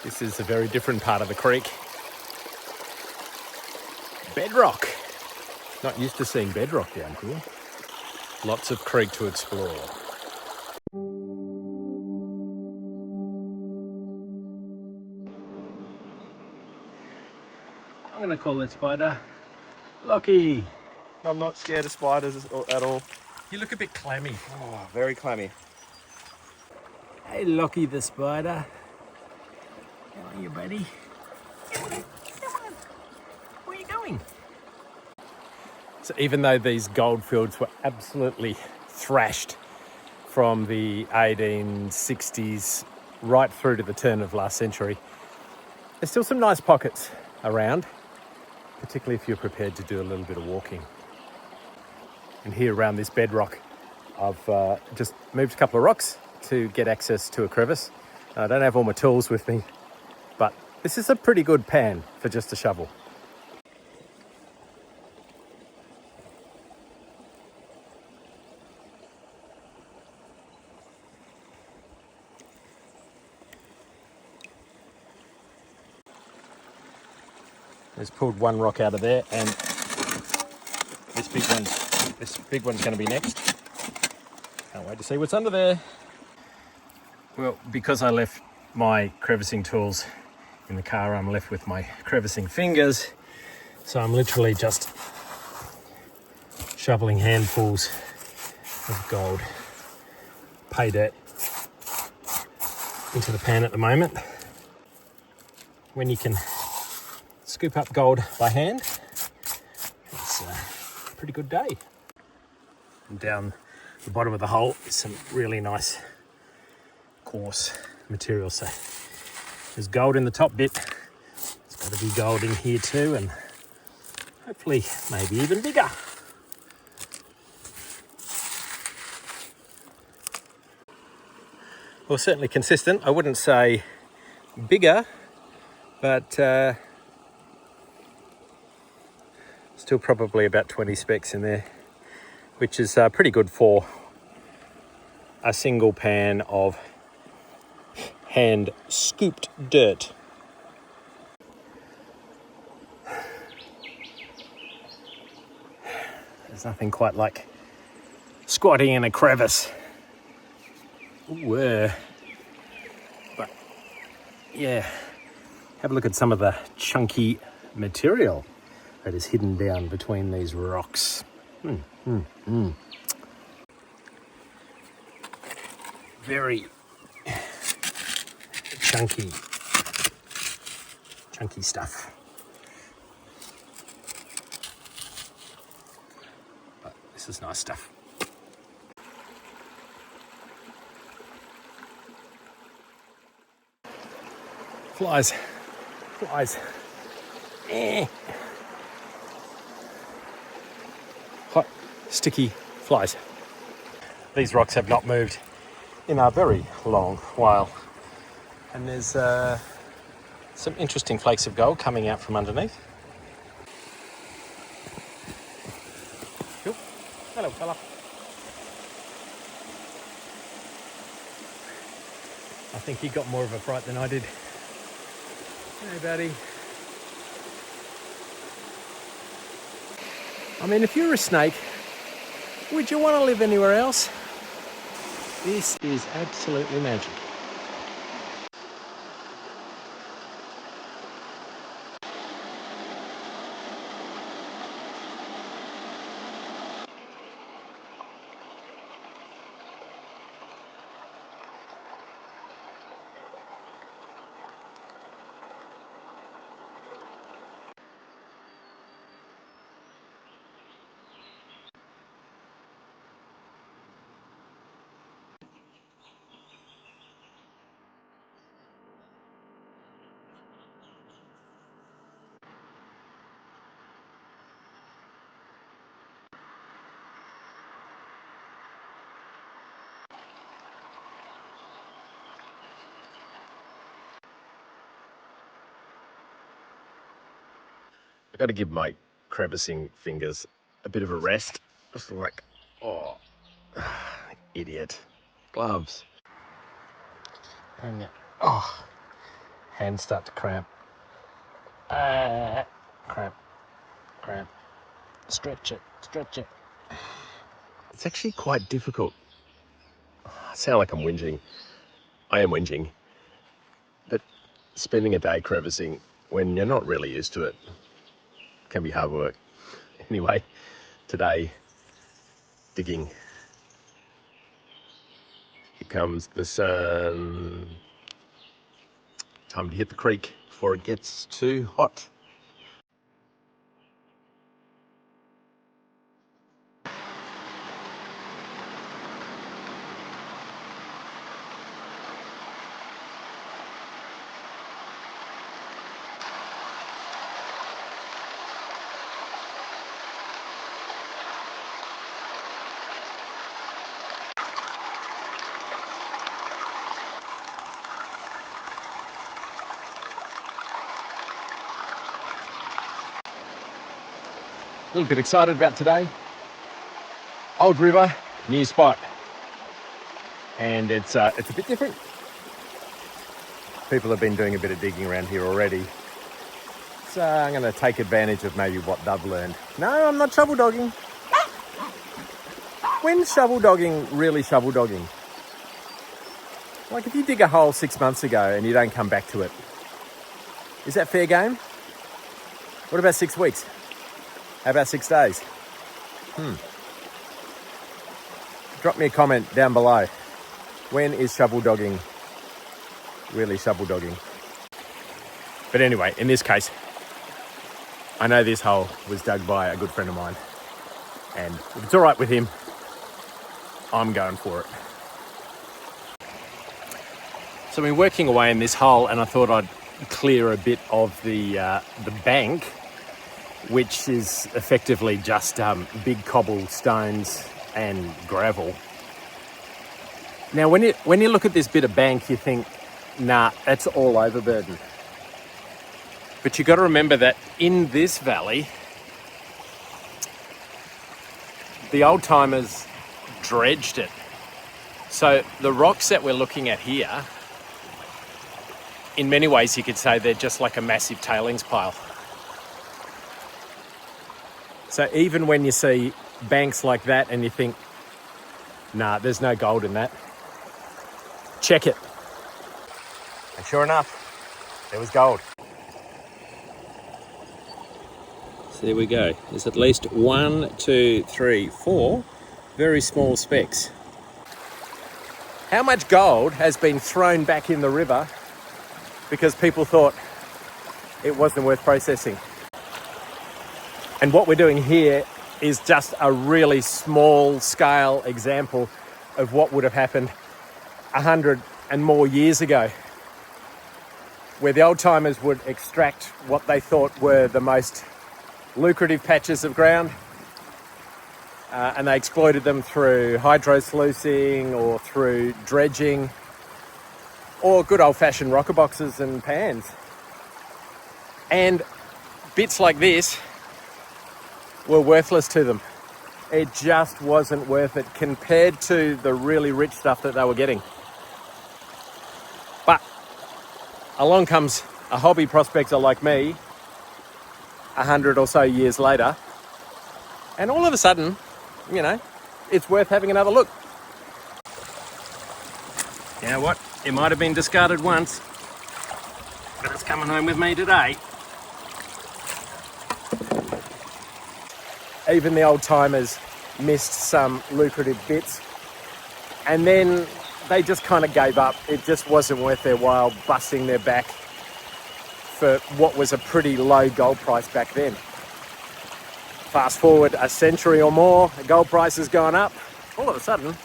This is a very different part of the creek. Bedrock. Not used to seeing bedrock down here. Lots of creek to explore. I'm going to call that spider Lockie. I'm not scared of spiders at all. You look a bit clammy. Oh, very clammy. Hey Lockie the spider. How are you, buddy? Come on. Where are you going? So even though these goldfields were absolutely thrashed from the 1860s right through to the turn of last century, there's still some nice pockets around, particularly if you're prepared to do a little bit of walking. And here around this bedrock, I've just moved a couple of rocks to get access to a crevice. I don't have all my tools with me, but this is a pretty good pan for just a shovel. Just pulled one rock out of there, and this big one's going to be next. Can't wait to see what's under there. Well, because I left my crevicing tools in the car, I'm left with my crevicing fingers. So I'm literally just shoveling handfuls of gold pay dirt into the pan at the moment. When you can scoop up gold by hand, it's a pretty good day. And down the bottom of the hole is some really nice coarse material. So there's gold in the top bit. There's got to be gold in here too, and hopefully maybe even bigger. Well, certainly consistent. I wouldn't say bigger, but still probably about 20 specks in there, which is pretty good for a single pan of hand scooped dirt. There's nothing quite like squatting in a crevice. Ooh, but yeah, have a look at some of the chunky material that is hidden down between these rocks. Very chunky stuff. But this is nice stuff. Flies. Hot, sticky flies. These rocks have not moved in a very long while. And there's some interesting flakes of gold coming out from underneath. Cool. Hello, fella. I think he got more of a fright than I did. Hey, buddy. I mean, if you're a snake, would you want to live anywhere else? This is absolutely magic. I've got to give my crevicing fingers a bit of a rest. Just like, oh, idiot. Gloves. And, oh, Hands start to cramp. Cramp. Stretch it. It's actually quite difficult. I sound like I'm whinging. I am whinging. But spending a day crevicing when you're not really used to it can be hard work. Anyway, today, digging. Here comes the sun. Time to hit the creek before it gets too hot. A little bit excited about today. Old river, new spot. And it's a bit different. People have been doing a bit of digging around here already. So I'm going to take advantage of maybe what they've learned. No, I'm not shovel dogging. When's shovel dogging really shovel dogging? Like if you dig a hole 6 months ago and you don't come back to it, is that fair game? What about 6 weeks? How about 6 days? Drop me a comment down below. When is shovel dogging really shovel dogging? But anyway, in this case, I know this hole was dug by a good friend of mine. And if it's all right with him, I'm going for it. So I've been working away in this hole and I thought I'd clear a bit of the bank, which is effectively just big cobblestones and gravel. Now, when you look at this bit of bank, you think, nah, that's all overburden. But you've got to remember that in this valley, the old timers dredged it. So the rocks that we're looking at here, in many ways you could say they're just like a massive tailings pile. So even when you see banks like that and you think, nah, there's no gold in that, check it. And sure enough, there was gold. So there we go. There's at least 1, 2, 3, 4 very small specks. How much gold has been thrown back in the river because people thought it wasn't worth processing? And what we're doing here is just a really small scale example of what would have happened 100 and more years ago, where the old timers would extract what they thought were the most lucrative patches of ground, and they exploited them through hydro-sluicing or through dredging or good old-fashioned rocker boxes and pans. And bits like this were worthless to them. It just wasn't worth it compared to the really rich stuff that they were getting. But along comes a hobby prospector like me 100 or so years later, and all of a sudden, you know, it's worth having another look. You know what? It might have been discarded once, but it's coming home with me today. Even the old timers missed some lucrative bits, and then they just kind of gave up. It just wasn't worth their while busting their back for what was a pretty low gold price back then. Fast forward a century or more, the gold price has gone up. All of a sudden,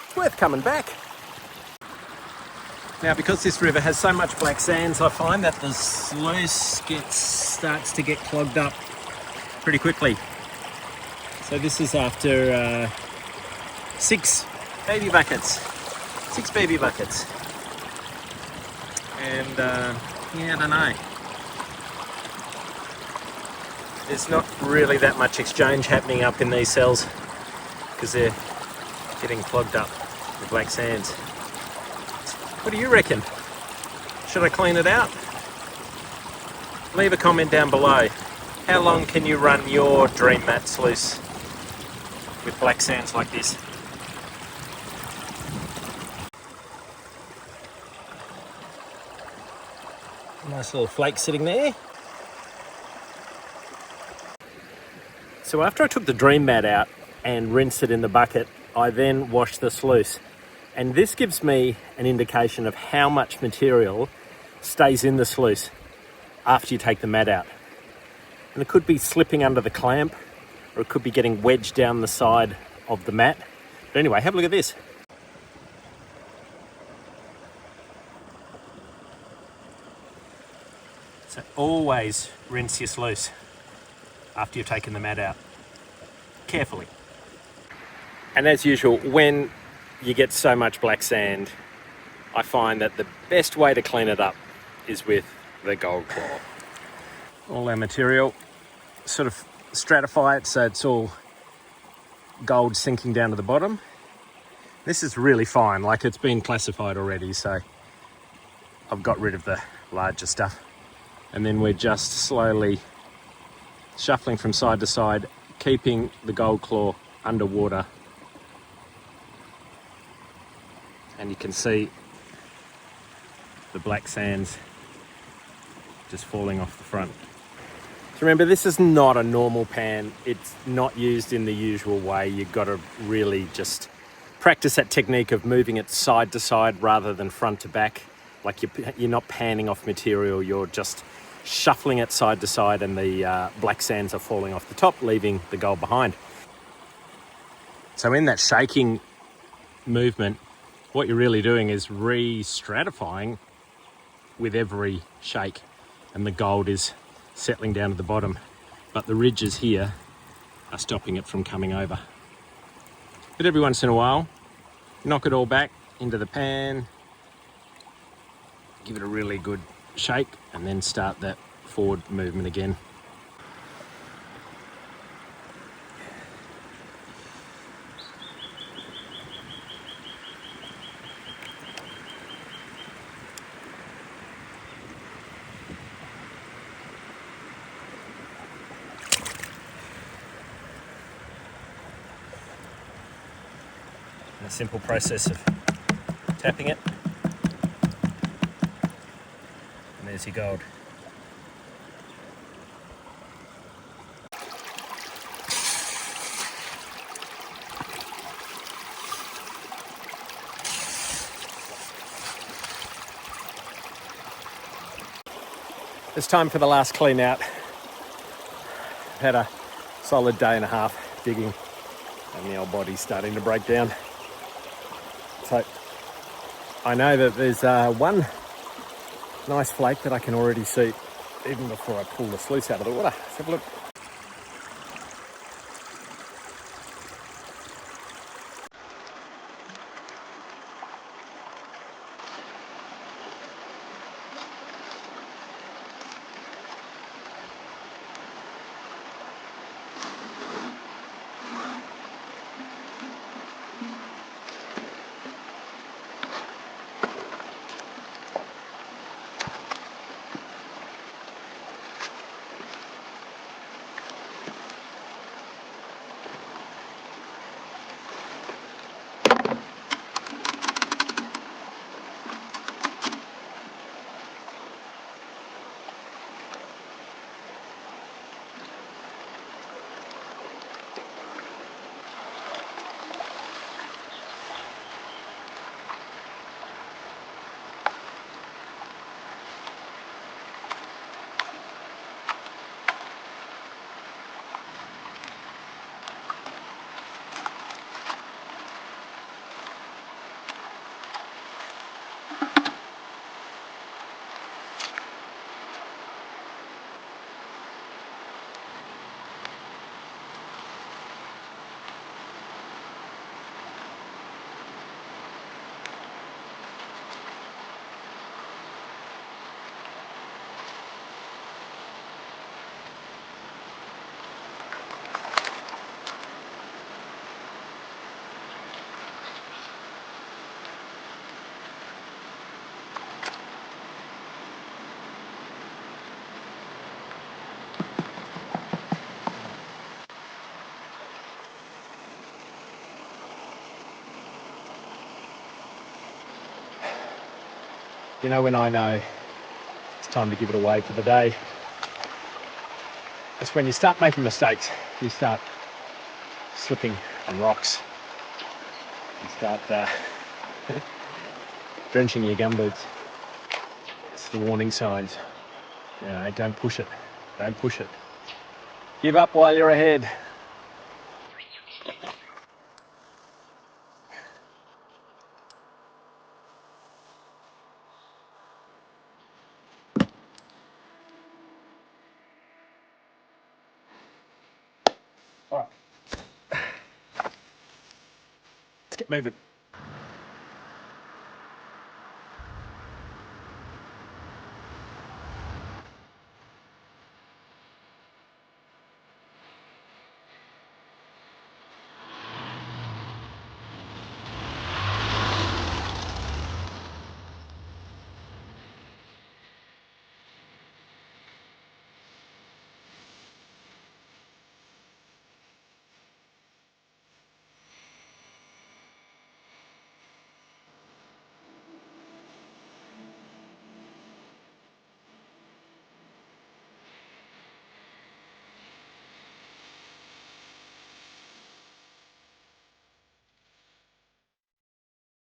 it's worth coming back. Now, because this river has so much black sands, I find that the sluice starts to get clogged up pretty quickly. So this is after 6 baby buckets. 6 baby buckets. And yeah, I don't know. There's not really that much exchange happening up in these cells because they're getting clogged up with black sands. What do you reckon? Should I clean it out? Leave a comment down below. How long can you run your dream mat sluice with black sands like this? Nice little flake sitting there. So after I took the dream mat out and rinsed it in the bucket, I then washed the sluice. And this gives me an indication of how much material stays in the sluice after you take the mat out. And it could be slipping under the clamp, or it could be getting wedged down the side of the mat. But anyway, have a look at this. So always rinse your sluice after you've taken the mat out, carefully. And as usual, when you get so much black sand, I find that the best way to clean it up is with the gold claw. All our material, sort of stratify it so it's all gold sinking down to the bottom. This is really fine, like it's been classified already, so I've got rid of the larger stuff. And then we're just slowly shuffling from side to side, keeping the gold claw underwater. And you can see the black sands just falling off the front. So remember, this is not a normal pan. It's not used in the usual way. You've got to really just practice that technique of moving it side to side rather than front to back. Like you're not panning off material, you're just shuffling it side to side, and the black sands are falling off the top, leaving the gold behind. So in that shaking movement, what you're really doing is re-stratifying with every shake, and the gold is settling down to the bottom, but the ridges here are stopping it from coming over. But every once in a while, knock it all back into the pan, give it a really good shake, and then start that forward movement again. And a simple process of tapping it, and there's your gold. It's time for the last clean out. Had a solid day and a half digging, and the old body's starting to break down. So I know that there's one nice flake that I can already see even before I pull the sluice out of the water. Let's have a look. You know when I know it's time to give it away for the day? It's when you start making mistakes. You start slipping on rocks. You start drenching your gumboots. It's the warning signs. You know, don't push it. Don't push it. Give up while you're ahead. All right. Let's get moving.